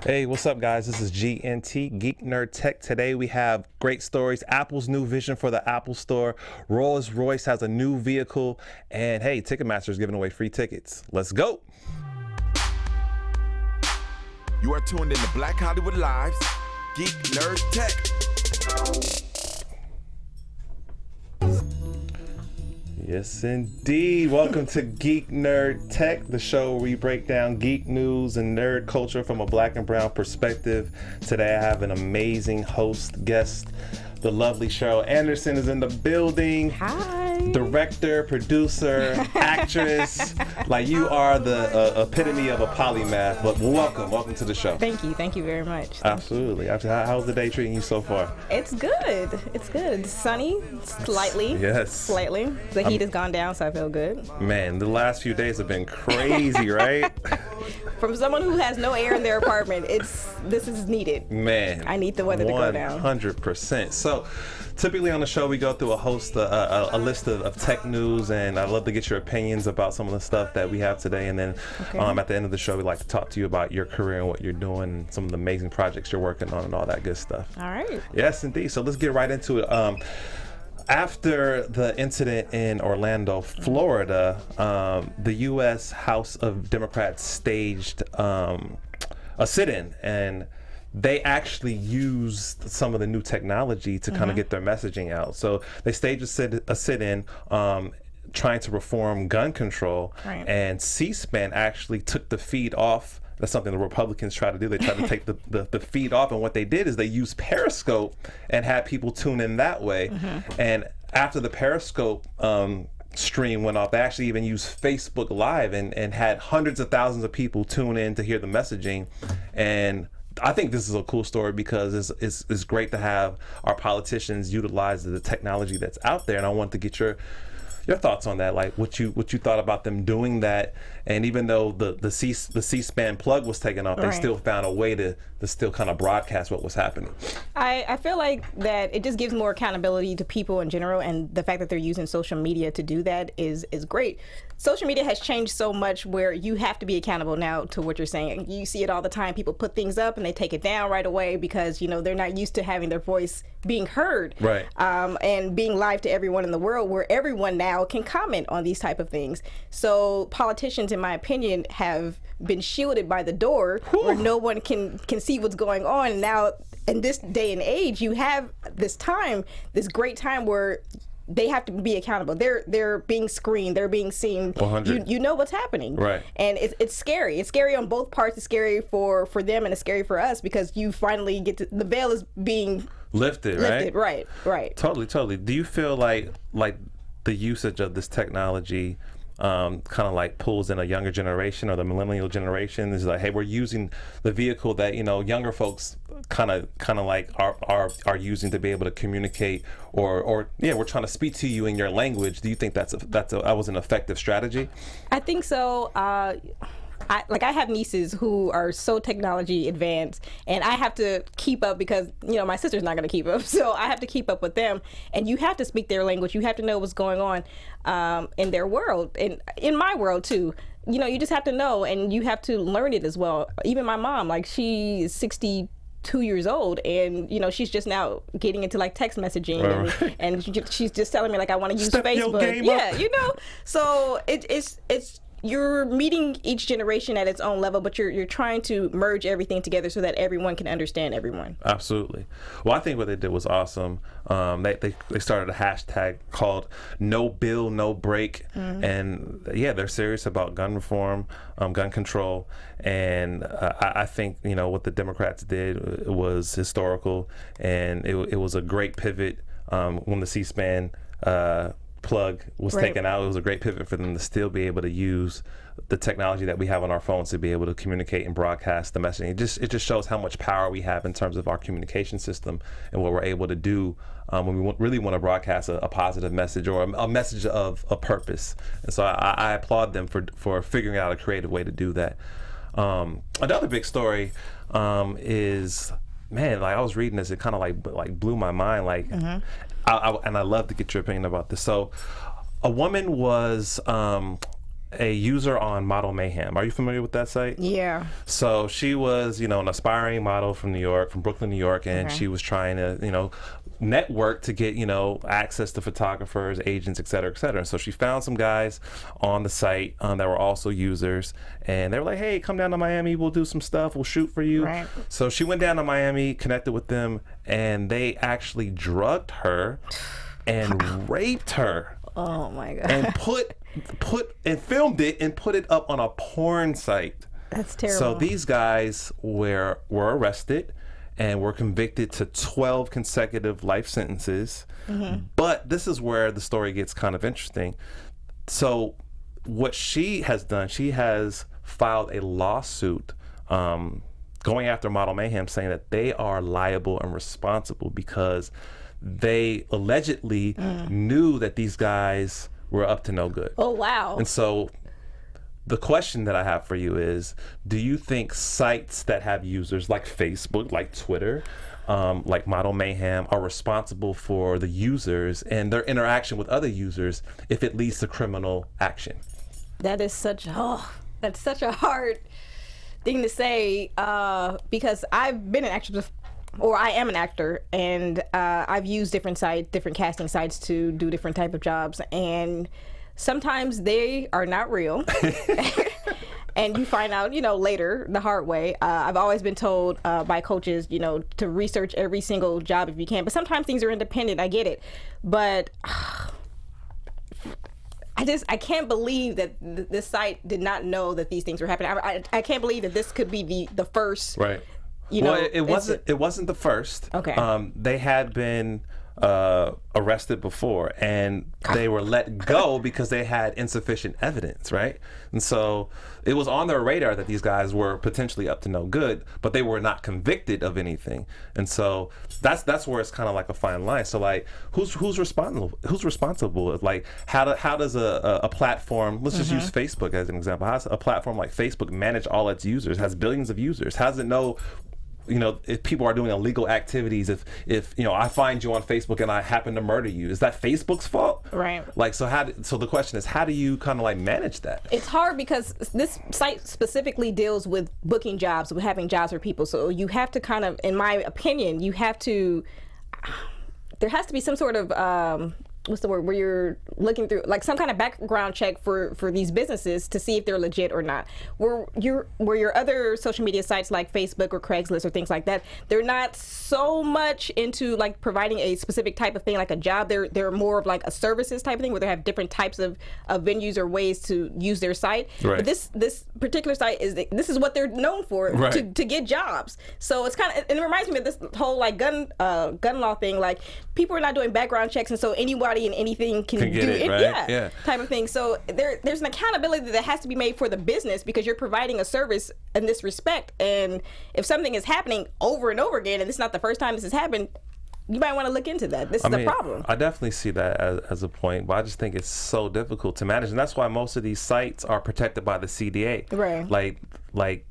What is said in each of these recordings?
Hey, what's up, guys? This is GNT, Geek Nerd Tech. Today we have great stories. Apple's new vision for the Apple Store. Rolls-Royce has a new vehicle. And hey, Ticketmaster is giving away free tickets. Let's go. You are tuned in to Black Hollywood Live's Geek Nerd Tech. Yes, indeed. Welcome to Geek Nerd Tech, the show where we break down geek news and nerd culture from a black and brown perspective. Today I have an amazing host guest. The lovely Cheryl Anderson is in the building. Hi. Director, producer, actress. Like, you are the epitome of a polymath. But welcome to the show. Thank you very much. Absolutely. How's the day treating you so far? It's good. It's sunny, slightly. Yes. Slightly. The heat has gone down, so I feel good. Man, the last few days have been crazy, right? From someone who has no air in their apartment, this is needed. Man, I need the weather to go down. 100%. So, typically on the show, we go through a list of tech news, and I'd love to get your opinions about some of the stuff that we have today. And then at the end of the show, we like to talk to you about your career and what you're doing, and some of the amazing projects you're working on, and all that good stuff. All right. Yes, indeed. So let's get right into it. After the incident in Orlando, Florida, the U.S. House of Democrats staged a sit-in, and they actually used some of the new technology to kind of get their messaging out. So they staged a sit-in trying to reform gun control, and C-SPAN actually took the feed off. That's something the Republicans try to do. They try to take the feed off, and what they did is they used Periscope and had people tune in that way. And after the Periscope stream went off, they actually even used Facebook Live and had hundreds of thousands of people tune in to hear the messaging. And I think this is a cool story because it's great to have our politicians utilize the technology that's out there. And I want to get your thoughts on that, like what you thought about them doing that. And even though the C-SPAN plug was taken off, they still found a way to still kind of broadcast what was happening. I feel like that it just gives more accountability to people in general, and the fact that they're using social media to do that is great. Social media has changed so much where you have to be accountable now to what you're saying. You see it all the time. People put things up and they take it down right away because, they're not used to having their voice being heard. Right. And being live to everyone in the world, where everyone now can comment on these type of things. So politicians, in my opinion, have been shielded by the door where no one can see what's going on. And now, in this day and age, you have this great time where they have to be accountable. They're being screened. They're being seen. 100. You know what's happening. Right. And it's scary. It's scary on both parts. It's scary for them, and it's scary for us because you finally get to, the veil is being lifted. Right. Totally. Do you feel like the usage of this technology kind of like pulls in a younger generation, or the millennial generation? Is like, hey, we're using the vehicle that younger folks kind of like are using to be able to communicate, or we're trying to speak to you in your language. Do you think that was an effective strategy? I think so. I have nieces who are so technology advanced, and I have to keep up because my sister's not going to keep up, so I have to keep up with them. And you have to speak their language. You have to know what's going on in their world, and in my world too. You just have to know, and you have to learn it as well. Even my mom, like, she is 62 years old, and she's just now getting into like text messaging, and she's just telling me, like, I want to use Facebook. So it's you're meeting each generation at its own level, but you're trying to merge everything together so that everyone can understand everyone. Absolutely. Well, I think what they did was awesome. They started a hashtag called No Bill, No Break, and they're serious about gun reform, gun control, and I think what the Democrats did was historical, and it was a great pivot when the C-SPAN plug was taken out. It was a great pivot for them to still be able to use the technology that we have on our phones to be able to communicate and broadcast the messaging. It just shows how much power we have in terms of our communication system and what we're able to do when we really want to broadcast a positive message or a message of a purpose. And so I applaud them for figuring out a creative way to do that. Another big story is, man, like, I was reading this, it kind of like blew my mind. Like, and I love to get your opinion about this. So, a woman was a user on Model Mayhem. Are you familiar with that site? Yeah. So she was, an aspiring model from New York, from Brooklyn, New York, and she was trying to, network to get, access to photographers, agents, et cetera, et cetera. And so she found some guys on the site that were also users, and they were like, hey, come down to Miami, we'll do some stuff, we'll shoot for you. Right. So she went down to Miami, connected with them, and they actually drugged her and raped her. Oh my God. And put and filmed it and put it up on a porn site. That's terrible. So these guys were arrested and were convicted to 12 consecutive life sentences. But this is where the story gets kind of interesting. So what she has done, she has filed a lawsuit going after Model Mayhem, saying that they are liable and responsible because they allegedly knew that these guys were up to no good. Oh, wow. And so the question that I have for you is, do you think sites that have users like Facebook, like Twitter, like Model Mayhem are responsible for the users and their interaction with other users if it leads to criminal action? That is that's such a hard thing to say because I've been an actress or I am an actor, and I've used different casting sites to do different type of jobs, and sometimes they are not real. And you find out, later the hard way. I've always been told by coaches, to research every single job if you can, but sometimes things are independent. I get it, but I can't believe that this site did not know that these things were happening. I can't believe that this could be the first. Right. It wasn't the first. Okay. They had been arrested before, and they were let go because they had insufficient evidence, right? And so it was on their radar that these guys were potentially up to no good, but they were not convicted of anything. And so that's where it's kind of like a fine line. So like, who's responsible? Who's responsible? Like, how does a platform? Let's just use Facebook as an example. How does a platform like Facebook manage all its users? Has billions of users. How does it know? If people are doing illegal activities, if I find you on Facebook and I happen to murder you, is that Facebook's fault? Right. Like, so the question is, how do you kind of like manage that? It's hard because this site specifically deals with booking jobs, with having jobs for people. So you have to kind of, in my opinion, there has to be some sort of, what's the word, where you're looking through like some kind of background check for these businesses to see if they're legit or not. Where your other social media sites like Facebook or Craigslist or things like that, they're not so much into like providing a specific type of thing like a job. They're more of like a services type of thing where they have different types of venues or ways to use their site. Right. But this particular site this is what they're known for, right, to get jobs. So it's kind of, and it reminds me of this whole like gun law thing. Like, people are not doing background checks, and so anybody and anything can do it, right? Yeah, type of thing. So there's an accountability that has to be made for the business because you're providing a service in this respect. And if something is happening over and over again, and this is not the first time this has happened, you might want to look into that. This is a problem. I definitely see that as a point, but I just think it's so difficult to manage, and that's why most of these sites are protected by the CDA. Right. Like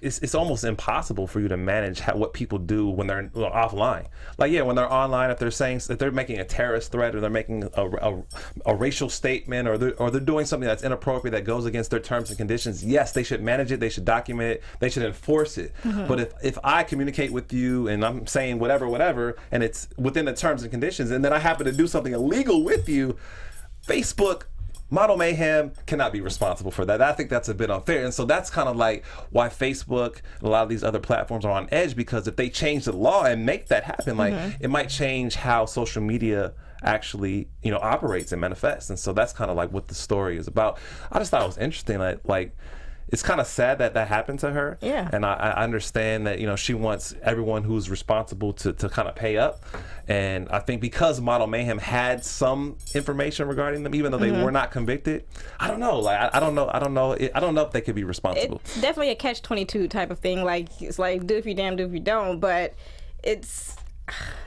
it's almost impossible for you to manage what people do when they're offline. Like, when they're online, if they're making a terrorist threat, or they're making a racial statement, or they're doing something that's inappropriate that goes against their terms and conditions, yes, they should manage it, they should document it, they should enforce it. But if I communicate with you and I'm saying whatever, and it's within the terms and conditions, and then I happen to do something illegal with you, Facebook, Model Mayhem cannot be responsible for that. I think that's a bit unfair. And so that's kind of like why Facebook and a lot of these other platforms are on edge, because if they change the law and make that happen, like, it might change how social media actually, operates and manifests. And so that's kind of like what the story is about. I just thought it was interesting. Like it's kind of sad that happened to her. Yeah. And I understand that, she wants everyone who's responsible to kind of pay up. And I think because Model Mayhem had some information regarding them, even though they were not convicted, I don't know. Like, I don't know if they could be responsible. It's definitely a catch-22 type of thing. Like, it's like, do if you damn, do if you don't. But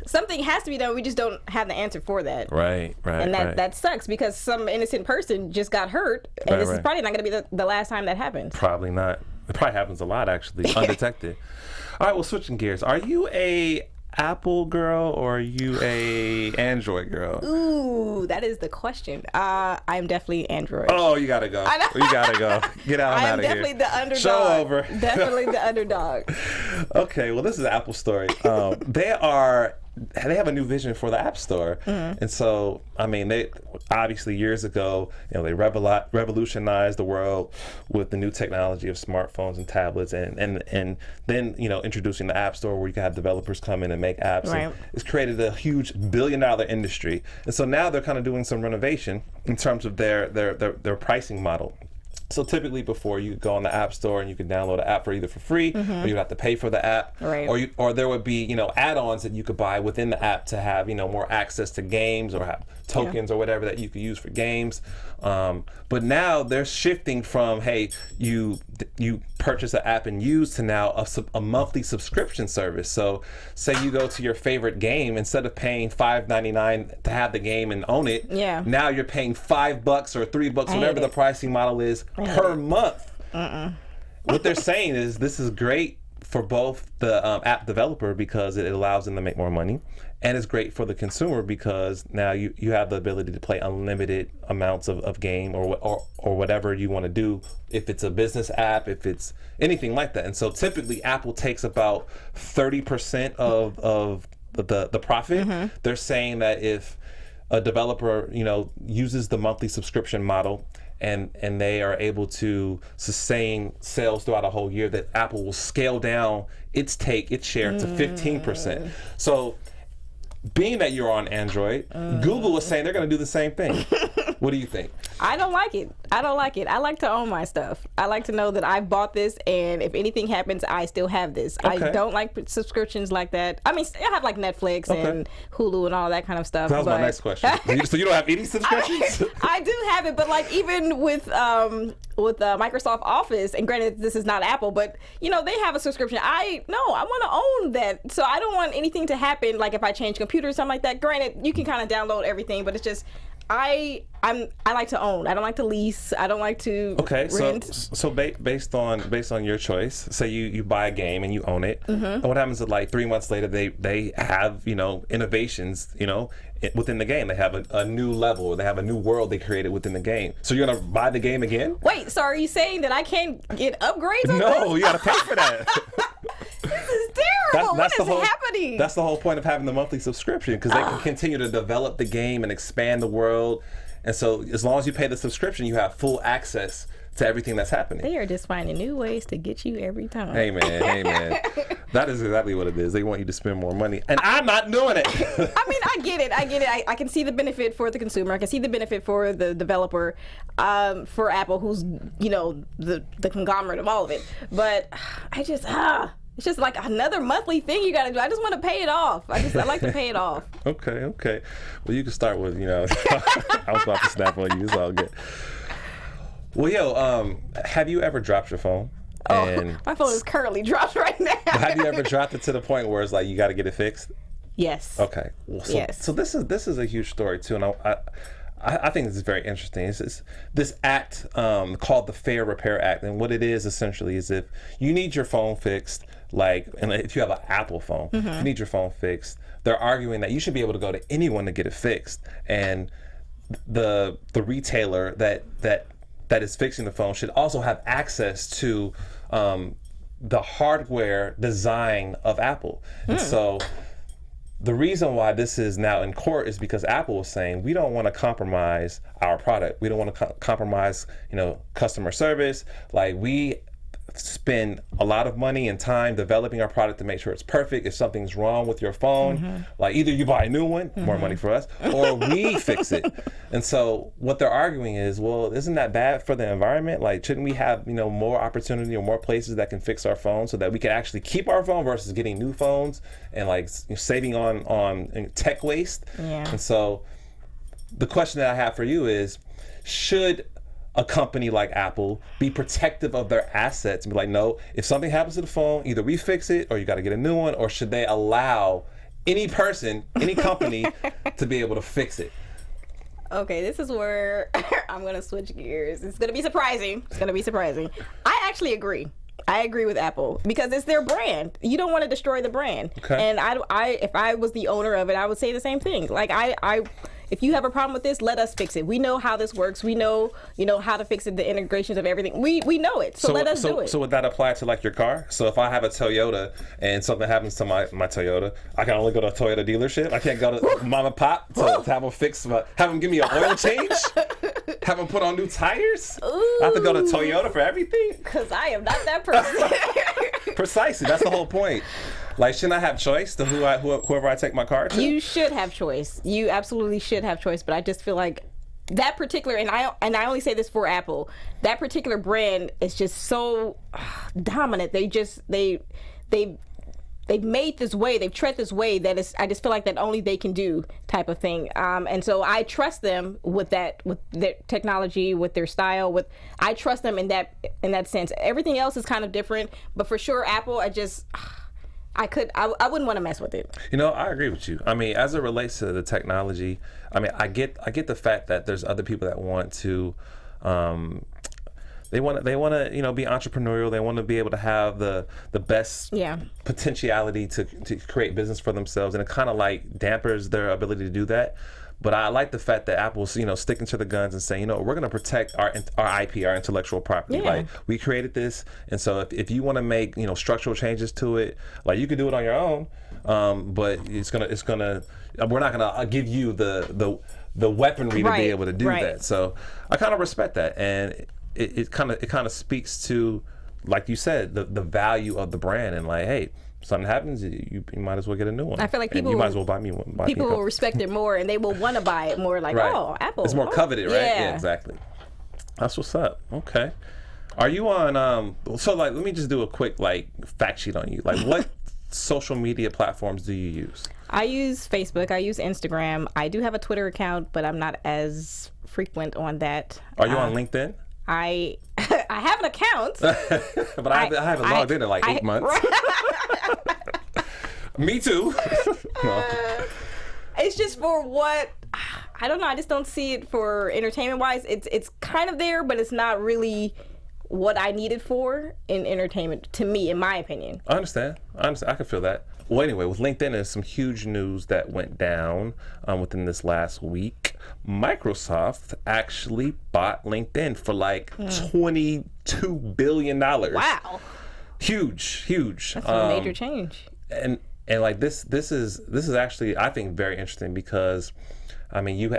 something has to be done. We just don't have the answer for that. Right. And that sucks, because some innocent person just got hurt, and this is probably not going to be the last time that happens. Probably not. It probably happens a lot, actually, undetected. All right, well, switching gears. Are you a Apple girl or are you a Android girl? Ooh, that is the question. I'm definitely Android. Oh, you gotta go. You gotta go. Get out I am of here. definitely the underdog. Show over. Definitely the underdog. Okay, well, this is an Apple story. They have a new vision for the App Store, and so I mean, they obviously years ago, they revolutionized the world with the new technology of smartphones and tablets, and then introducing the App Store where you can have developers come in and make apps. Right. And it's created a huge billion-dollar industry, and so now they're kind of doing some renovation in terms of their pricing model. So typically before you go on the App Store and you can download an app for either for free or you'd have to pay for the app, right. or there would be add-ons that you could buy within the app to have more access to games or have tokens or whatever that you could use for games. But now they're shifting from you purchase an app and use to now a monthly subscription service. So say you go to your favorite game, instead of paying $5.99 to have the game and own it, now you're paying $5 or $3, whatever the pricing model is per month. What they're saying is this is great for both the app developer because it allows them to make more money, and it's great for the consumer because now you have the ability to play unlimited amounts of game or whatever you want to do, if it's a business app, if it's anything like that. And so typically Apple takes about 30% of the profit. They're saying that if a developer uses the monthly subscription model and they are able to sustain sales throughout a whole year, that Apple will scale down its share to 15%. So being that you're on Android, Google is saying they're going to do the same thing. What do you think? I don't like it. I like to own my stuff. I like to know that I bought this, and if anything happens, I still have this. Okay. I don't like subscriptions like that. I mean, I have like Netflix and Hulu and all that kind of stuff. That was my next question. So you don't have any subscriptions? I do have it, but like even with Microsoft Office, and granted this is not Apple, but they have a subscription. I want to own that, so I don't want anything to happen. Like if I change computers or something like that. Granted, you can kind of download everything, but it's just I like to own. I don't like to lease. I don't like to rent. So based on your choice, say you buy a game and you own it. And what happens is like 3 months later they have innovations within the game. They have a new level. They have a new world they created within the game. So you're gonna buy the game again? Wait, so are you saying that I can't get upgrades on No, this? you gotta pay for that. This is terrible. What is happening? That's the whole point of having the monthly subscription, because they can continue to develop the game and expand the world. And so as long as you pay the subscription, you have full access to everything that's happening. They are just finding new ways to get you every time. Hey man. That is exactly what it is. They want you to spend more money, and I'm not doing it. I mean, I get it. I can see the benefit for the consumer. I can see the benefit for the developer, for Apple, who's the conglomerate of all of it. But I just it's just like another monthly thing you got to do. I just want to pay it off. I like to pay it off. Okay. Well, you can start with I was about to snap on you. It's all good. Well, have you ever dropped your phone? My phone is currently dropped right now. Have you ever dropped it to the point where it's like you got to get it fixed? Yes. Okay. Well, so this is a huge story too, and I think this is very interesting. It's this act called the Fair Repair Act, and what it is essentially is if you need your phone fixed, and if you have an Apple phone, if you need your phone fixed, they're arguing that you should be able to go to anyone to get it fixed, and the retailer that is fixing the phone should also have access to the hardware design of Apple. And so the reason why this is now in court is because Apple is saying we don't want to compromise our product. We don't want to compromise, customer service. Like, we spend a lot of money and time developing our product to make sure it's perfect. If something's wrong with your phone, like either you buy a new one, more money for us, or we fix it. And so what they're arguing is, well, isn't that bad for the environment? Like, shouldn't we have more opportunity or more places that can fix our phones so that we can actually keep our phone versus getting new phones and saving on tech waste? Yeah. And so the question that I have for you is, should a company like Apple be protective of their assets and be like, no, if something happens to the phone, either we fix it or you got to get a new one, or should they allow any person, any company to be able to fix it? Okay, this is where I'm going to switch gears. It's going to be surprising. I actually agree. I agree with Apple because it's their brand. You don't want to destroy the brand. Okay. And I if I was the owner of it, I would say the same thing. Like if you have a problem with this, let us fix it. We know how this works. We know, how to fix it, the integrations of everything. We know it. So let us do it. So would that apply to like your car? So if I have a Toyota and something happens to my Toyota, I can only go to a Toyota dealership? I can't go to mom and pop to have them fix, have them give me an oil change? Have them put on new tires? Ooh. I have to go to Toyota for everything? Because I am not that person. Precisely. That's the whole point. Like, shouldn't I have choice to whoever I take my car to? You should have choice. You absolutely should have choice. But I just feel like that particular, and I only say this for Apple, that particular brand is just so dominant. They've made this way, they've tread this way that is, I just feel like that only they can do type of thing. And so I trust them with that, with their technology, with their style, I trust them in that sense. Everything else is kind of different, but for sure Apple, I wouldn't want to mess with it. I agree with you. I mean, as it relates to the technology, I mean, I get the fact that there's other people that want to, they want to, be entrepreneurial. They want to be able to have the best potentiality to create business for themselves, and it kind of like dampers their ability to do that. But I like the fact that Apple's, sticking to the guns and saying, we're going to protect our IP, our intellectual property. Yeah. Like, we created this, and so if you want to make, structural changes to it, like, you can do it on your own. But we're not gonna give you the weaponry to be able to do that. So I kind of respect that, and it kind of speaks to, like you said, the value of the brand, and like, hey, something happens, you might as well get a new one. I feel like people, and you might as well buy me one. People will respect it more, and they will want to buy it more. Like, oh, Apple. It's more coveted, right? Yeah, exactly. That's what's up. Okay. Are you on? So like, let me just do a quick like fact sheet on you. Like, what social media platforms do you use? I use Facebook. I use Instagram. I do have a Twitter account, but I'm not as frequent on that. Are you on LinkedIn? I have an account, but I haven't logged in like 8 months. Me too. No. It's just for what, I don't know. I just don't see it for entertainment wise. It's kind of there, but it's not really what I need it for in entertainment, to me, in my opinion. I understand. I can feel that. Well, anyway, with LinkedIn, there's some huge news that went down within this last week. Microsoft actually bought LinkedIn for like $22 billion. Wow. Huge. That's a major change. And like this is actually, I think, very interesting because you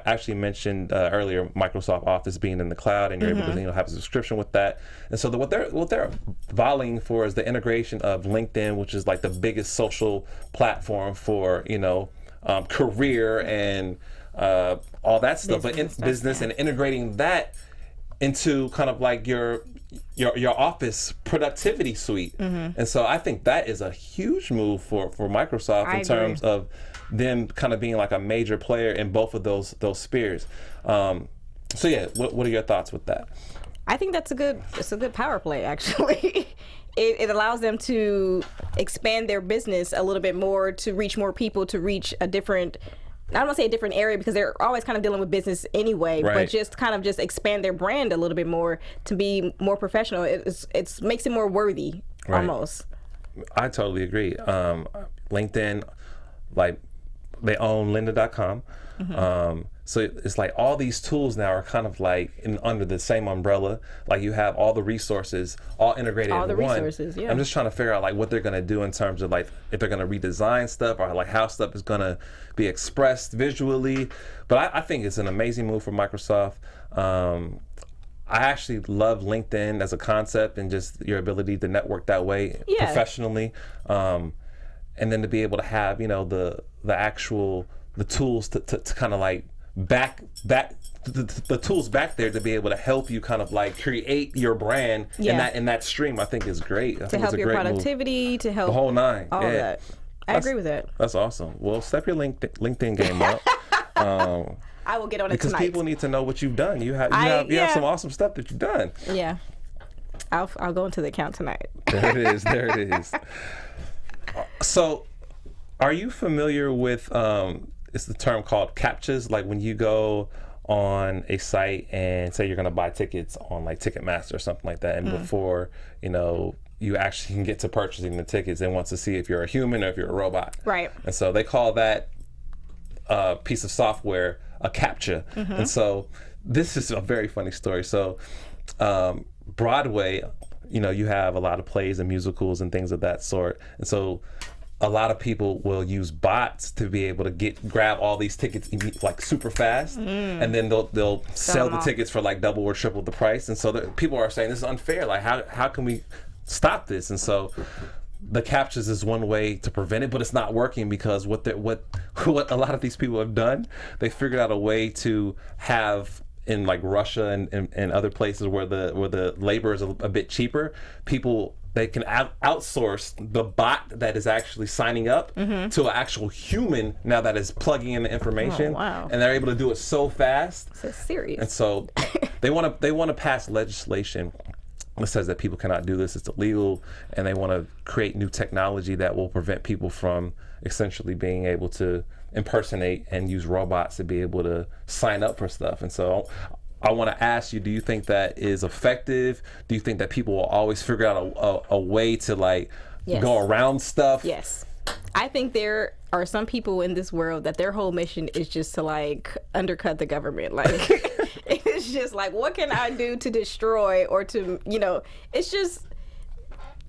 actually mentioned earlier Microsoft Office being in the cloud, and you're able to have a subscription with that. And so what they're volleying for is the integration of LinkedIn, which is like the biggest social platform for career and all that stuff, but in business, and integrating that into kind of like your office productivity suite. And so I think that is a huge move for Microsoft in terms of them kind of being like a major player in both of those spheres. So yeah, what are your thoughts with that? I think it's a good power play, actually. It allows them to expand their business a little bit more, to reach more people, to reach a different, I don't want to say a different area because they're always kind of dealing with business anyway, but just kind of expand their brand a little bit more to be more professional. It makes it more worthy, almost. I totally agree. LinkedIn, like, they own lynda.com. So it's like all these tools now are kind of like under the same umbrella. Like, you have all the resources all integrated in one. All the resources, yeah. I'm just trying to figure out like what they're going to do in terms of like if they're going to redesign stuff or like how stuff is going to be expressed visually. But I think it's an amazing move for Microsoft. I actually love LinkedIn as a concept and just your ability to network that way professionally. And then to be able to have, the tools to kind of like back the tools back there to be able to help you kind of like create your brand in that stream, I think is great. I think help it's a your great productivity, move. to help the whole nine. All of that. I agree with that. That's awesome. Well, step your LinkedIn game up. I will get on it because tonight. People need to know what you've done. You have some awesome stuff that you've done. Yeah. I'll go into the account tonight. There it is. So, are you familiar with it's the term called captchas? Like when you go on a site and say you're going to buy tickets on like Ticketmaster or something like that, and before you actually can get to purchasing the tickets, it wants to see if you're a human or if you're a robot. Right. And so they call that piece of software a captcha. And so this is a very funny story. So Broadway, you have a lot of plays and musicals and things of that sort, and so a lot of people will use bots to be able to grab all these tickets like super fast, and then they'll sell the tickets for like double or triple the price. And so people are saying this is unfair. Like how can we stop this? And so the captchas is one way to prevent it, but it's not working because what a lot of these people have done, they figured out a way to have, in like Russia and other places where the labor is a bit cheaper, they can outsource the bot that is actually signing up to an actual human now that is plugging in the information. Oh, wow. And they're able to do it so fast. So serious. And so they want to pass legislation that says that people cannot do this, it's illegal, and they want to create new technology that will prevent people from essentially being able to impersonate and use robots to be able to sign up for stuff. And so I want to ask you, do you think that is effective? Do you think that people will always figure out a way to like go around stuff? Yes. I think there are some people in this world that their whole mission is just to like undercut the government. Like it's just like, what can I do to destroy or to, it's just,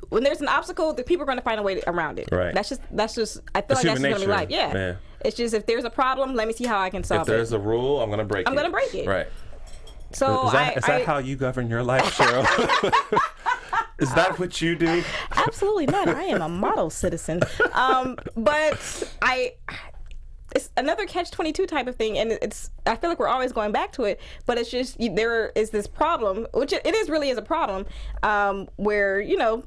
when there's an obstacle, the people are going to find a way around it. Right. That's just. I feel like that's just going to be life. Yeah. Man. It's just, if there's a problem, let me see how I can solve it. If there's a rule, I'm going to break it. I'm going to break it. Right. So is that how you govern your life, Cheryl? Is that what you do? Absolutely not. I am a model citizen. But it's another catch-22 type of thing, and I feel like we're always going back to it, but it's just, there is this problem, which it really is a problem, where,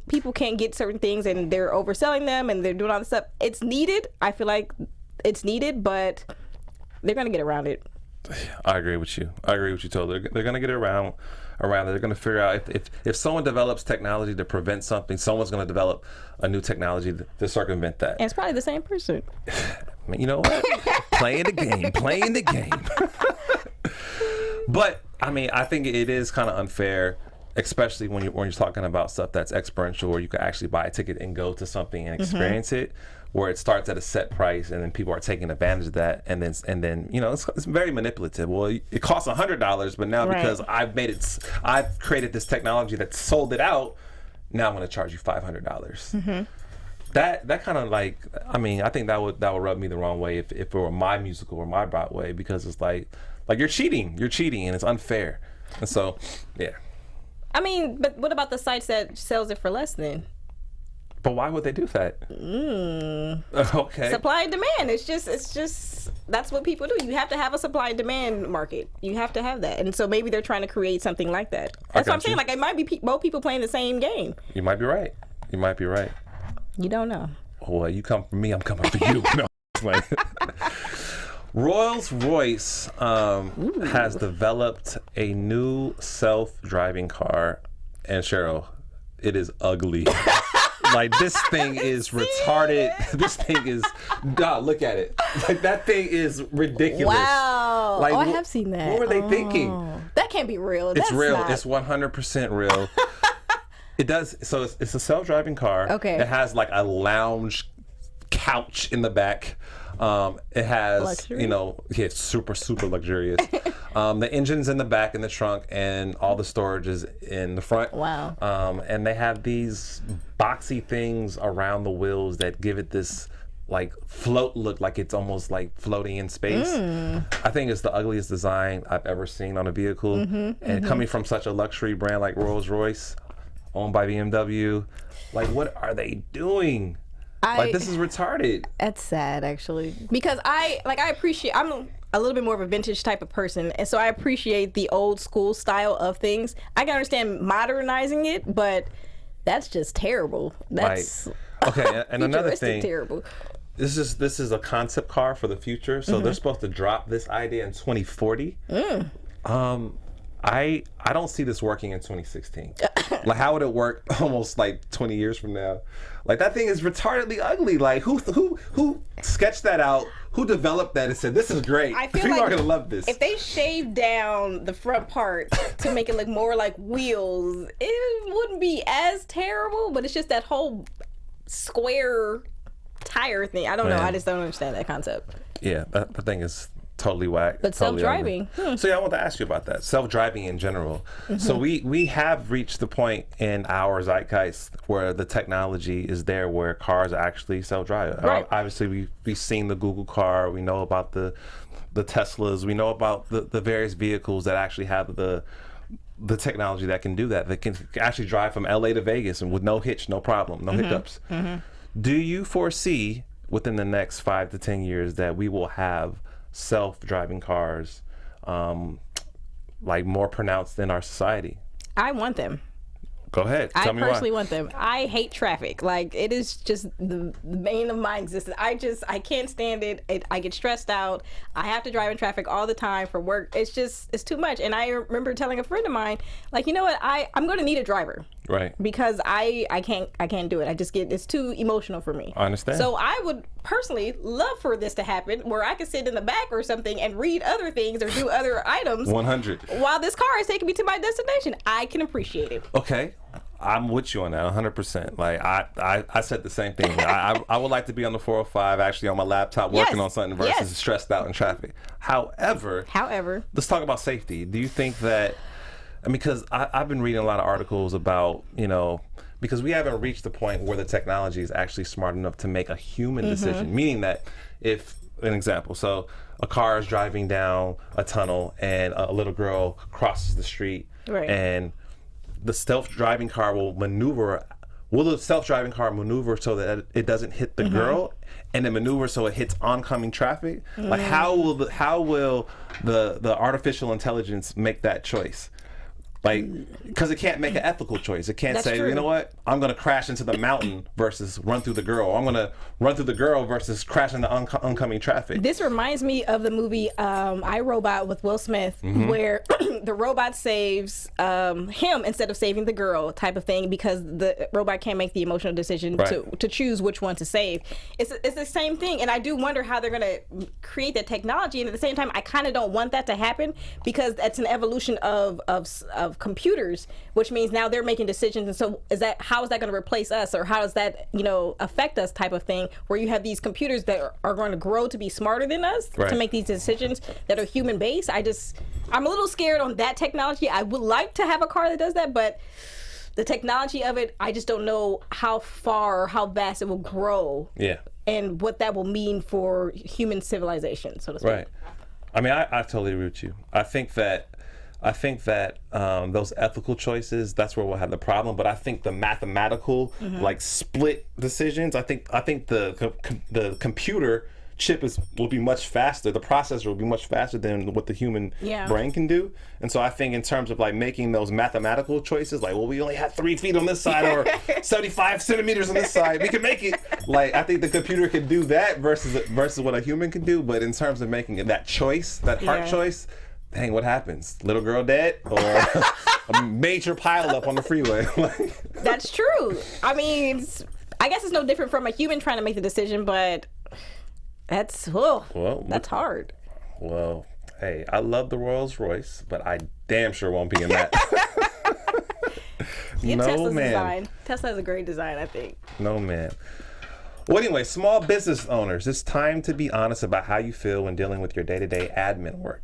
people can't get certain things and they're overselling them and they're doing all this stuff. It's needed. I feel like it's needed, but they're going to get around it. I agree with you. Totally. They're going to get around it. They're going to figure out if someone develops technology to prevent something, someone's going to develop a new technology to circumvent that. And it's probably the same person. You know what? Playing the game. But I think it is kind of unfair, especially when you're talking about stuff that's experiential, where you can actually buy a ticket and go to something and experience it, where it starts at a set price and then people are taking advantage of that, and then it's very manipulative. Well, it costs $100, but now because I've created this technology that sold it out, now I'm going to charge you $500. That kind of like, I think that would rub me the wrong way if it were my musical or my Broadway, because it's like you're cheating and it's unfair. And so, yeah. But what about the sites that sells it for less then? But why would they do that? Okay. Supply and demand. It's just that's what people do. You have to have a supply and demand market. You have to have that. And so maybe they're trying to create something like that. That's what I'm saying. Like, it might be both people playing the same game. You might be right. You don't know. Well, you come for me, I'm coming for you. No, Rolls-Royce has developed a new self-driving car, and Cheryl, it is ugly. Like, this thing is retarded. This thing is, look at it. Like, that thing is ridiculous. Wow. Like, I have seen that. What were they thinking? That can't be real. It's real. It's 100% real. It does. So it's a self-driving car. Okay. It has like a lounge couch in the back. It has, luxury? It's super, super luxurious. The engine's in the back in the trunk, and all the storage is in the front. Wow. And they have these boxy things around the wheels that give it this like float look, like it's almost like floating in space. I think it's the ugliest design I've ever seen on a vehicle. And coming from such a luxury brand like Rolls-Royce, owned by BMW, like, what are they doing? This is retarded. That's sad, actually, because I appreciate. I'm a little bit more of a vintage type of person, and so I appreciate the old school style of things. I can understand modernizing it, but that's just terrible. That's okay. And another thing, terrible. This is a concept car for the future, so they're supposed to drop this idea in 2040. I don't see this working in 2016. Like, how would it work almost like 20 years from now? Like, that thing is retardedly ugly. Like, who sketched that out? Who developed that and said, this is great? I feel People like are going to love this. If they shaved down the front part to make it look more like wheels, it wouldn't be as terrible, but it's just that whole square tire thing. I don't know. I just don't understand that concept. Yeah, that thing is totally whack. But totally self-driving. So yeah, I want to ask you about that. Self-driving in general. So we have reached the point in our zeitgeist where the technology is there where cars actually self-drive. Right. Obviously, we've seen the Google car. We know about the Teslas. We know about the various vehicles that actually have the technology that can do that. That can actually drive from LA to Vegas and with no hitch, no problem, no hiccups. Do you foresee within the next 5 to 10 years that we will have self-driving cars like more pronounced in our society? I want them. Go ahead. Tell me why. I personally want them. I hate traffic. Like, it is just the bane of my existence. I can't stand it. I get stressed out. I have to drive in traffic all the time for work. It's too much. And I remember telling a friend of mine, like, you know what? I'm going to need a driver. Right. Because I can't do it. it's too emotional for me. I understand. So I would personally love for this to happen where I could sit in the back or something and read other things or do other items 100 while this car is taking me to my destination. I can appreciate it. Okay. I'm with you on that 100%. Like, I said the same thing. I would like to be on the 405 actually on my laptop working on something versus stressed out in traffic. However, let's talk about safety. Do you think that, because I've been reading a lot of articles about, because we haven't reached the point where the technology is actually smart enough to make a human decision, meaning that if, an example, so a car is driving down a tunnel and a little girl crosses the street, right, and the self-driving car will the self-driving car maneuver so that it doesn't hit the girl and then maneuver so it hits oncoming traffic? Like, how will the artificial intelligence make that choice? Like, because it can't make an ethical choice. It can't That's say, true. you know what, I'm going to crash into the mountain versus run through the girl. I'm going to run through the girl versus crash into oncoming traffic. This reminds me of the movie I, Robot with Will Smith, where the robot saves him instead of saving the girl, type of thing, because the robot can't make the emotional decision to choose which one to save. It's the same thing, and I do wonder how they're going to create that technology, and at the same time, I kind of don't want that to happen because that's an evolution of computers, which means now they're making decisions, and so how is that going to replace us, or how does that affect us, type of thing, where you have these computers that are going to grow to be smarter than us to make these decisions that are human based. I'm a little scared on that technology. I would like to have a car that does that, but the technology of it, I just don't know how far or how vast it will grow. Yeah. And what that will mean for human civilization, so to speak. Right. I totally agree with you. I think that those ethical choices, that's where we'll have the problem. But I think the mathematical, like, split decisions, I think the computer chip will be much faster. The processor will be much faster than what the human brain can do. And so I think in terms of, like, making those mathematical choices, like, well, we only have 3 feet on this side or 75 centimeters on this side, we can make it. Like, I think the computer can do that versus what a human can do. But in terms of making that choice, that heart choice, dang, what happens? Little girl dead or a major pileup on the freeway? That's true. I guess it's no different from a human trying to make the decision, but that's hard. Well, hey, I love the Rolls Royce, but I damn sure won't be in that. Tesla's design. Tesla has a great design, I think. No, man. Well, anyway, small business owners, it's time to be honest about how you feel when dealing with your day-to-day admin work.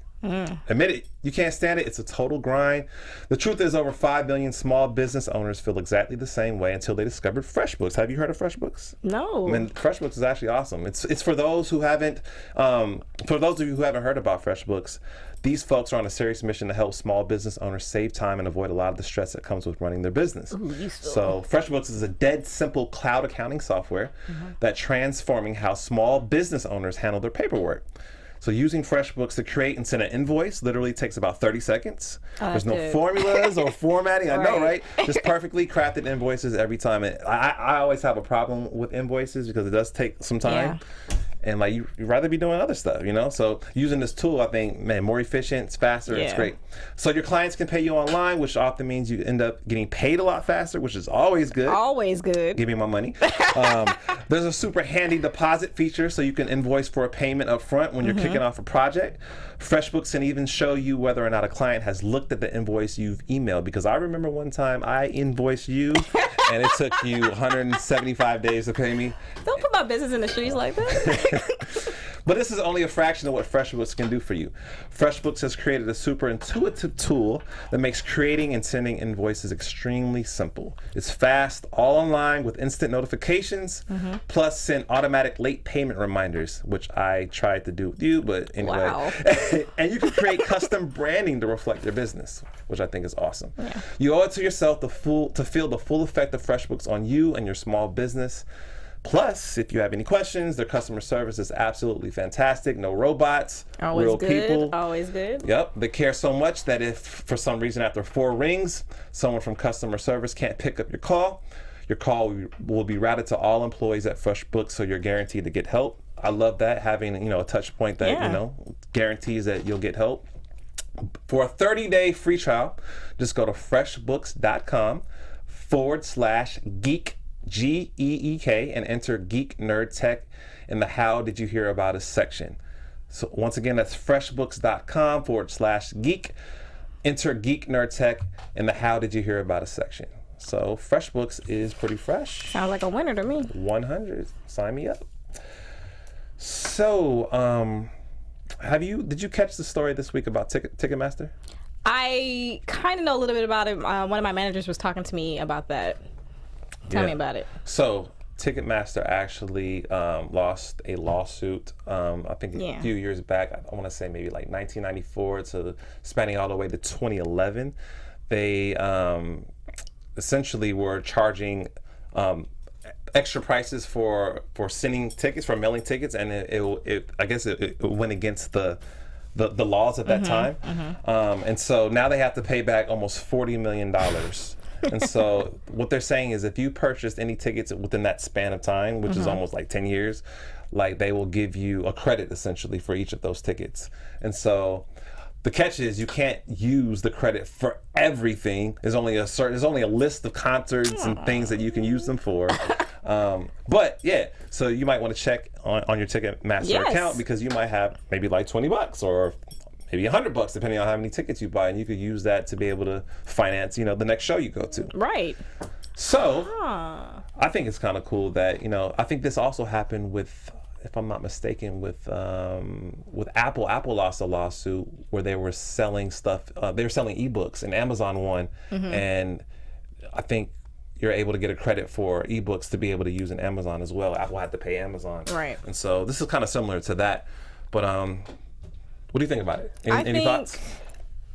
Admit it, you can't stand it. It's a total grind. The truth is, over 5 million small business owners feel exactly the same way until they discovered FreshBooks. Have you heard of FreshBooks? No. FreshBooks is actually awesome. It's for those who haven't, for those of you who haven't heard about FreshBooks. These folks are on a serious mission to help small business owners save time and avoid a lot of the stress that comes with running their business. Ooh, so FreshBooks is a dead simple cloud accounting software that's transforming how small business owners handle their paperwork. So using FreshBooks to create and send an invoice literally takes about 30 seconds. There's no formulas or formatting. I know, right? Just perfectly crafted invoices every time. I always have a problem with invoices because it does take some time. and like you'd rather be doing other stuff, you know? So using this tool, I think, man, more efficient, it's faster, it's great. So your clients can pay you online, which often means you end up getting paid a lot faster, which is always good. Always good. Give me my money. There's a super handy deposit feature, so you can invoice for a payment up front when you're kicking off a project. FreshBooks can even show you whether or not a client has looked at the invoice you've emailed, because I remember one time I invoiced you and it took you 175 days to pay me. Don't put my business in the streets like that. But this is only a fraction of what FreshBooks can do for you. FreshBooks has created a super intuitive tool that makes creating and sending invoices extremely simple. It's fast, all online with instant notifications, plus send automatic late payment reminders, which I tried to do with you, but anyway. Wow. And you can create custom branding to reflect your business, which I think is awesome. Yeah. You owe it to yourself to feel the full effect of FreshBooks on you and your small business. Plus, if you have any questions, their customer service is absolutely fantastic. No robots, Always real good. people. Always good. Yep, they care so much that if for some reason after 4 rings, someone from customer service can't pick up your call will be routed to all employees at FreshBooks, so you're guaranteed to get help. I love that, having a touch point that guarantees that you'll get help. For a 30-day free trial, just go to freshbooks.com/geek. G-E-E-K, and enter Geek Nerd Tech in the How Did You Hear About Us section. So once again, that's freshbooks.com/geek. Enter Geek Nerd Tech in the How Did You Hear About Us section. So FreshBooks is pretty fresh. Sounds like a winner to me. 100. Sign me up. So, did you catch the story this week about Ticketmaster? I kind of know a little bit about it. One of my managers was talking to me about that. Tell me about it. So Ticketmaster actually lost a lawsuit, I think a few years back. I want to say maybe like 1994 to spanning all the way to 2011. They essentially were charging extra prices for sending tickets, for mailing tickets, and I guess it went against the laws at that time. And so now they have to pay back almost $40 million. And so what they're saying is if you purchased any tickets within that span of time, which is almost like 10 years, like they will give you a credit essentially for each of those tickets. And so the catch is you can't use the credit for everything. There's only a list of concerts and things that you can use them for. But yeah, so you might want to check on your Ticketmaster account, because you might have maybe like $20 or maybe $100, depending on how many tickets you buy, and you could use that to be able to finance, the next show you go to. Right. So, I think it's kind of cool that, I think this also happened with, if I'm not mistaken, with Apple. Apple lost a lawsuit where they were selling stuff. They were selling ebooks, and Amazon won, and I think you're able to get a credit for ebooks to be able to use in Amazon as well. Apple had to pay Amazon. Right. And so this is kind of similar to that, but what do you think about it? Any thoughts?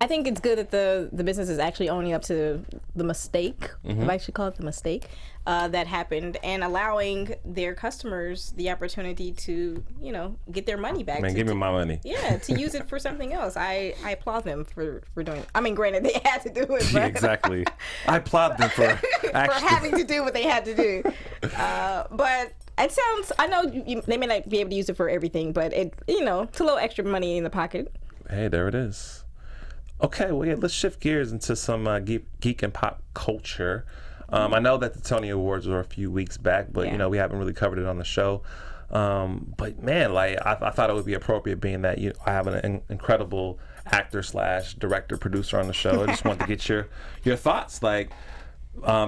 I think it's good that the business is actually owning up to the mistake. I actually call it the mistake that happened, and allowing their customers the opportunity to, get their money back. Man, give me my money. Yeah, to use it for something else. I applaud them for doing it. I mean, granted, they had to do it. But Exactly. I applaud them for having to do what they had to do. But it sounds, I know they may not be able to use it for everything, but it's a little extra money in the pocket. Hey, there it is. Okay, well, yeah, let's shift gears into some geek and pop culture. I know that the Tony Awards were a few weeks back, but, we haven't really covered it on the show. But, man, like, I thought it would be appropriate, being that I have an incredible actor / director, producer on the show. I just wanted to get your thoughts. Like,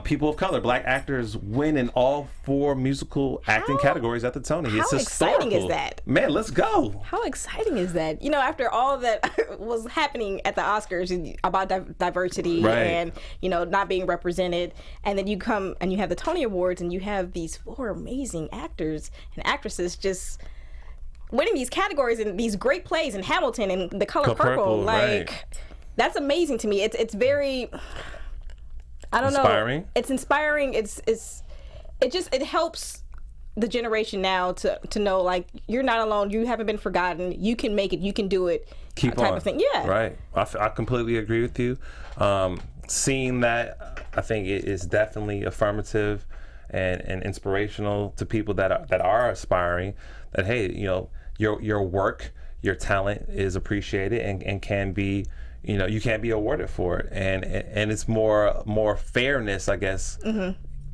people of color, black actors win in all 4 musical acting categories at the Tony. It's historical. Exciting is that? Man, let's go. How exciting is that? After all that was happening at the Oscars about diversity and, not being represented, and then you come and you have the Tony Awards and you have these 4 amazing actors and actresses just winning these categories and these great plays in Hamilton and The Color Purple. Like, that's amazing to me. It's very... I don't know. It's inspiring. It helps the generation now to know, like, you're not alone. You haven't been forgotten. You can make it. You can do it. Keep type on. Of thing. Yeah. Right. I completely agree with you. Seeing that, I think it is definitely affirmative, and inspirational to people that are aspiring, that hey, your work, your talent is appreciated and can be, you can be awarded for it, and it's more fairness, I guess,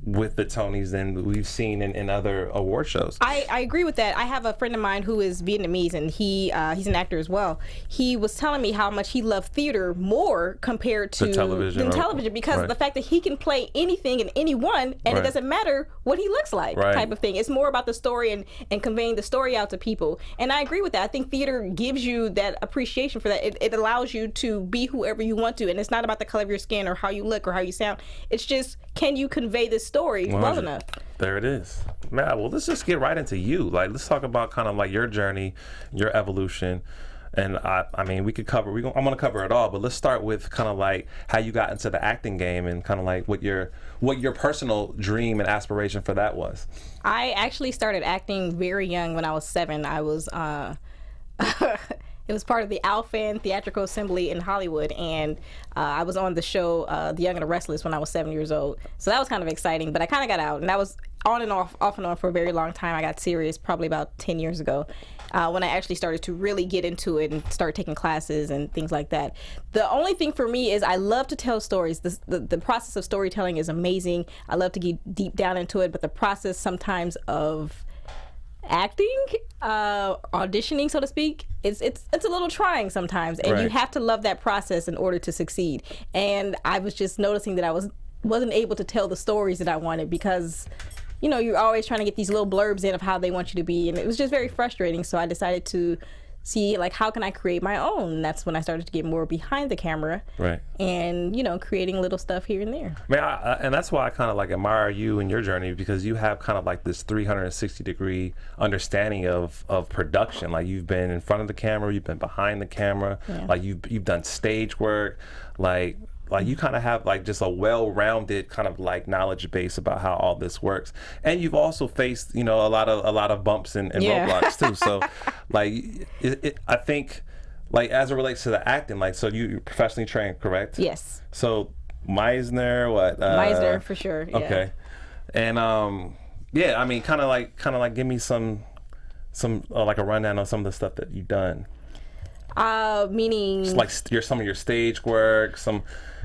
with the Tonys than we've seen in other award shows. I agree with that. I have a friend of mine who is Vietnamese, and he's an actor as well. He was telling me how much he loved theater more compared to television, because of the fact that he can play anything and anyone, and it doesn't matter what he looks like, type of thing. It's more about the story and conveying the story out to people. And I agree with that. I think theater gives you that appreciation for that. It allows you to be whoever you want to, and it's not about the color of your skin or how you look or how you sound. It's just, can you convey this story well enough? There it is. Man, well, let's just get right into you. Like, let's talk about kind of like your journey, your evolution. And I mean, we could cover, I'm going to cover it all, but let's start with kind of like how you got into the acting game and kind of like what your personal dream and aspiration for that was. I actually started acting very young. When I was 7. I was it was part of the Alphan Theatrical Assembly in Hollywood, and I was on the show The Young and the Restless when I was 7 years old. So that was kind of exciting, but I kind of got out, and that was on and off and on for a very long time. I got serious probably about 10 years ago when I actually started to really get into it and start taking classes and things like that. The only thing for me is I love to tell stories. The process of storytelling is amazing. I love to get deep down into it, but the process sometimes of acting, auditioning, so to speak, it's a little trying sometimes, and you have to love that process in order to succeed. And I was just noticing that I wasn't able to tell the stories that I wanted because you're always trying to get these little blurbs in of how they want you to be, and it was just very frustrating. So I decided to see, like, how can I create my own? And that's when I started to get more behind the camera, and creating little stuff here and there. Man, and that's why I kind of like admire you and your journey, because you have kind of like this 360-degree understanding of production. Like, you've been in front of the camera, you've been behind the camera, like you've done stage work, like you kind of have like just a well-rounded kind of like knowledge base about how all this works. And you've also faced, a lot of bumps and roadblocks too. So like I think, like, as it relates to the acting, like, so you're professionally trained, correct? Yes. So Meisner, Meisner for sure. Yeah. Okay. And I mean, kind of like give me some like a rundown on some of the stuff that you've done. Meaning just like some of your stage work,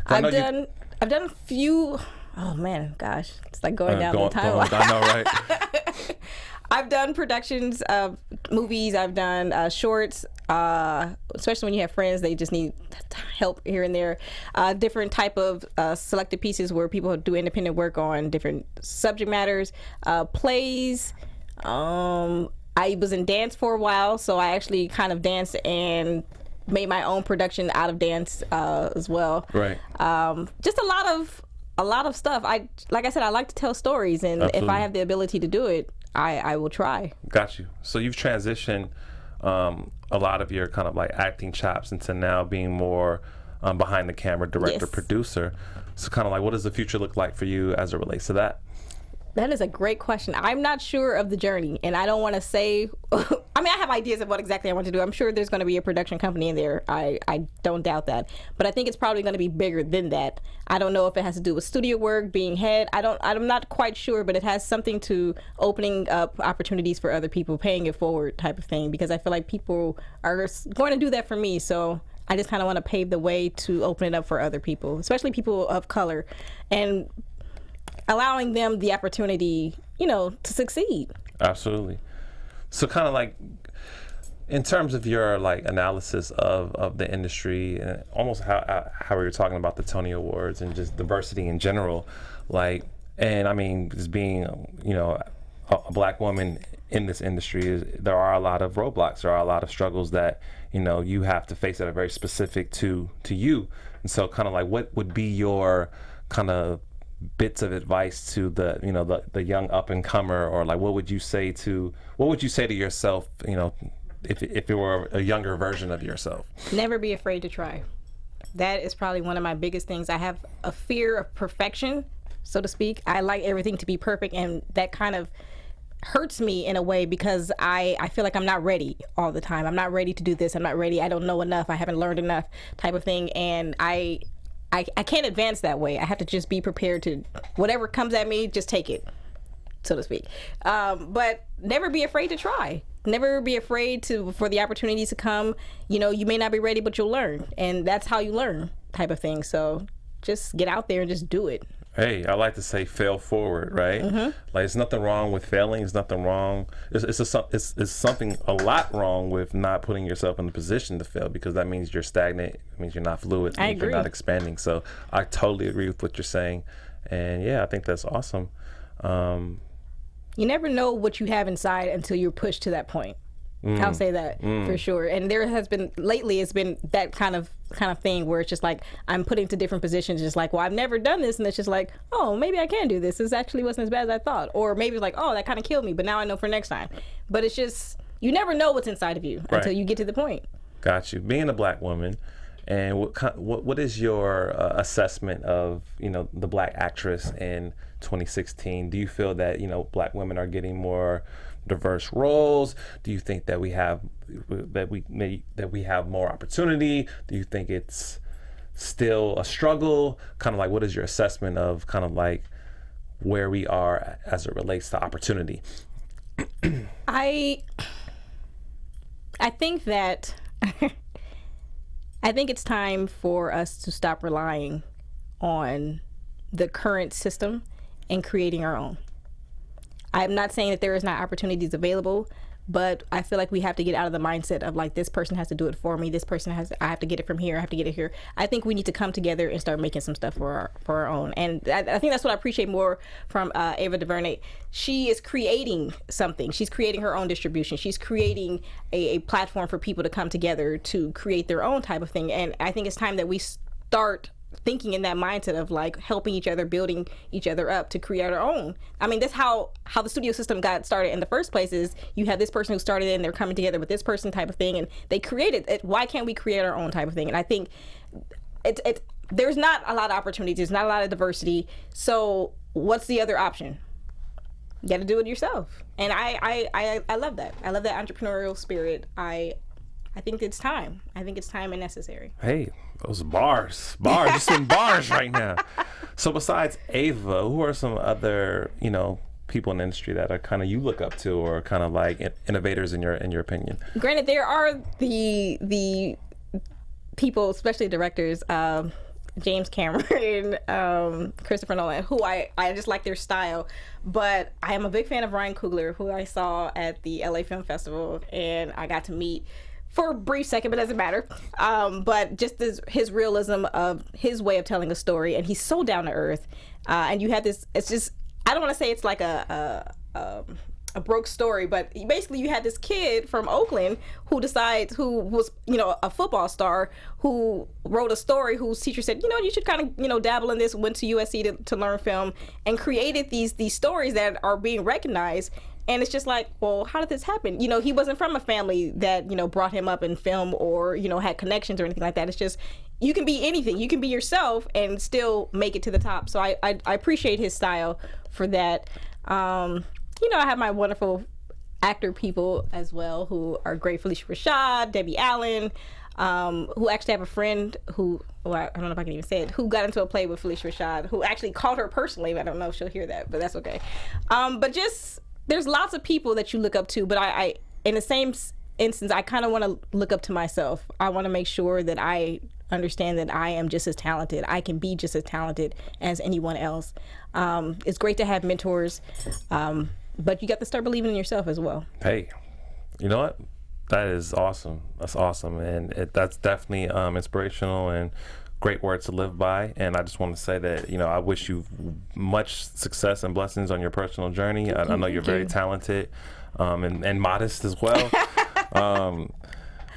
I've done a few. Oh man, gosh, it's like going down the timeline. I know, right? I've done productions of movies. I've done shorts, especially when you have friends, they just need help here and there. Different type of selected pieces where people do independent work on different subject matters. Plays. I was in dance for a while, so I actually kind of danced and made my own production out of dance as well. Right. Just a lot of stuff. Like I said, I like to tell stories, and if I have the ability to do it, I will try. Got you. So you've transitioned a lot of your kind of like acting chops into now being more behind the camera, director, producer. So kind of like, what does the future look like for you as it relates to that? That is a great question. I'm not sure of the journey, and I don't want to say. I mean, I have ideas of what exactly I want to do. I'm sure there's going to be a production company in there. I don't doubt that, but I think it's probably going to be bigger than that. I don't know if it has to do with studio work, being head. I'm not quite sure, but it has something to opening up opportunities for other people, paying it forward type of thing. Because I feel like people are going to do that for me, so I just kind of want to pave the way to open it up for other people, especially people of color, and allowing them the opportunity, to succeed. Absolutely. So kind of like, in terms of your like analysis of the industry, and almost how we were talking about the Tony Awards and just diversity in general, like, and I mean, just being, a black woman in this industry, there are a lot of roadblocks, there are a lot of struggles that, you have to face that are very specific to you. And so kind of like, what would be your kind of bits of advice to the young up and comer, or like what would you say to yourself, if it were a younger version of yourself? Never be afraid to try. That is probably one of my biggest things. I have a fear of perfection, so to speak. I like everything to be perfect, and that kind of hurts me in a way because I feel like I'm not ready all the time. I'm not ready to do this. I'm not ready. I don't know enough. I haven't learned enough type of thing. And I can't advance that way. I have to just be prepared to, whatever comes at me, just take it. so to speak. But never be afraid to try. Never be afraid for the opportunities to come. You know, you may not be ready, but you'll learn, and that's how you learn, type of thing. So just get out there and just do it. Hey, I like to say fail forward, right? Mm-hmm. Like, there's nothing wrong with failing. There's nothing wrong. It's something a lot wrong with not putting yourself in the position to fail, because that means you're stagnant. It means you're not fluid. It means you're not expanding. So I totally agree with what you're saying. And yeah, I think that's awesome. You never know what you have inside until you're pushed to that point. I'll say that for sure. And there has been lately, it's been that kind of thing where it's just like I'm put into different positions, just like, well, I've never done this, and it's just like, oh, maybe I can do this. This actually wasn't as bad as I thought, or maybe it's like, oh, that kind of killed me, but now I know for next time. But it's just, you never know what's inside of you until you get to the point. Got you. Being a Black woman, and what is your assessment of, you know, the Black actress in 2016? Do you feel that, you know, Black women are getting more diverse roles? Do you think that we have more opportunity? Do you think it's still a struggle? Kind of like, what is your assessment of kind of like where we are as it relates to opportunity? I think that I think it's time for us to stop relying on the current system and creating our own. I'm not saying that there is not opportunities available, but I feel like we have to get out of the mindset of like, this person has to do it for me. This person I have to get it from here. I have to get it here. I think we need to come together and start making some stuff for our own. And I think that's what I appreciate more from Ava DuVernay. She is creating something. She's creating her own distribution. She's creating a platform for people to come together to create their own type of thing. And I think it's time that we start thinking in that mindset of like helping each other, building each other up to create our own. I mean, that's how the studio system got started in the first place, is you have this person who started it and they're coming together with this person type of thing, and they created it. Why can't we create our own type of thing? And I think there's not a lot of opportunities, there's not a lot of diversity, so what's the other option? You got to do it yourself. And I love that. I love that entrepreneurial spirit. I think it's time. I think it's time and necessary. Hey, those bars, just in bars right now. So besides Ava, who are some other, you know, people in the industry that are kind of you look up to, or kind of like innovators in your opinion? Granted, there are the people, especially directors, James Cameron, Christopher Nolan, who I just like their style. But I am a big fan of Ryan Coogler, who I saw at the LA Film Festival, and I got to meet for a brief second, but it doesn't matter. But just his realism of his way of telling a story, and he's so down to earth. And you have this, it's just, I don't want to say it's like a broke story, but basically you had this kid from Oakland who was, you know, a football star, who wrote a story, whose teacher said, you know, you should kind of, you know, dabble in this, went to USC to learn film, and created these stories that are being recognized. And it's just like, well, how did this happen? You know, he wasn't from a family that, you know, brought him up in film, or, you know, had connections or anything like that. It's just, you can be anything. You can be yourself and still make it to the top. So I appreciate his style for that. You know, I have my wonderful actor people as well who are great. Felicia Rashad, Debbie Allen, who actually have a friend who, well, I don't know if I can even say it, who got into a play with Felicia Rashad, who actually called her personally. I don't know if she'll hear that, but that's okay. But just, there's lots of people that you look up to, but I in the same instance, I kind of want to look up to myself. I want to make sure that I understand that I am just as talented. I can be just as talented as anyone else. It's great to have mentors, but you got to start believing in yourself as well. Hey, you know what? That is awesome. That's awesome. And that's definitely inspirational and great words to live by. And I just want to say that, you know, I wish you much success and blessings on your personal journey. I know you're very talented and modest as well.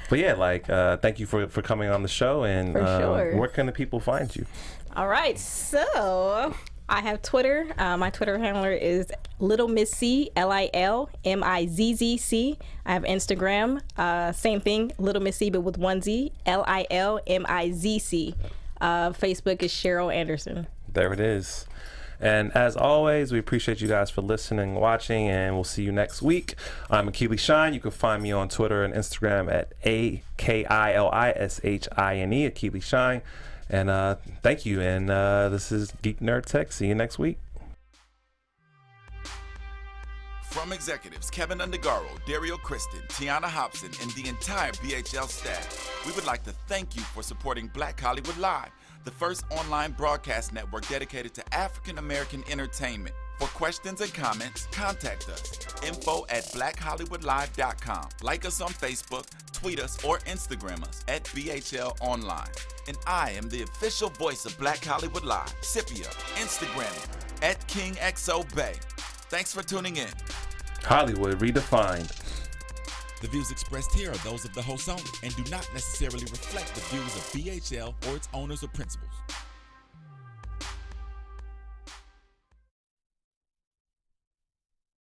But yeah, like, thank you for coming on the show. And sure. Where can the people find you? All right. So I have Twitter. My Twitter handler is Little Miss C, LILMIZZC. I have Instagram, same thing, Little Miss C, but with one Z, LILMIZC. Facebook is Cheryl Anderson. There it is. And as always, we appreciate you guys for listening, watching, and we'll see you next week. I'm Akili Shine. You can find me on Twitter and Instagram at AKILISHINE, Akili Shine. And thank you. And this is Geek Nerd Tech. See you next week. From executives Keven Undergaro, Dario Kristen, Tiana Hobson, and the entire BHL staff, we would like to thank you for supporting Black Hollywood Live, the first online broadcast network dedicated to African American entertainment. For questions and comments, contact us. info@blackhollywoodlive.com. Like us on Facebook, tweet us, or Instagram us at BHL Online. And I am the official voice of Black Hollywood Live, Scipio, Instagram @KingXOBay. Thanks for tuning in. Hollywood redefined. The views expressed here are those of the host only and do not necessarily reflect the views of BHL or its owners or principals.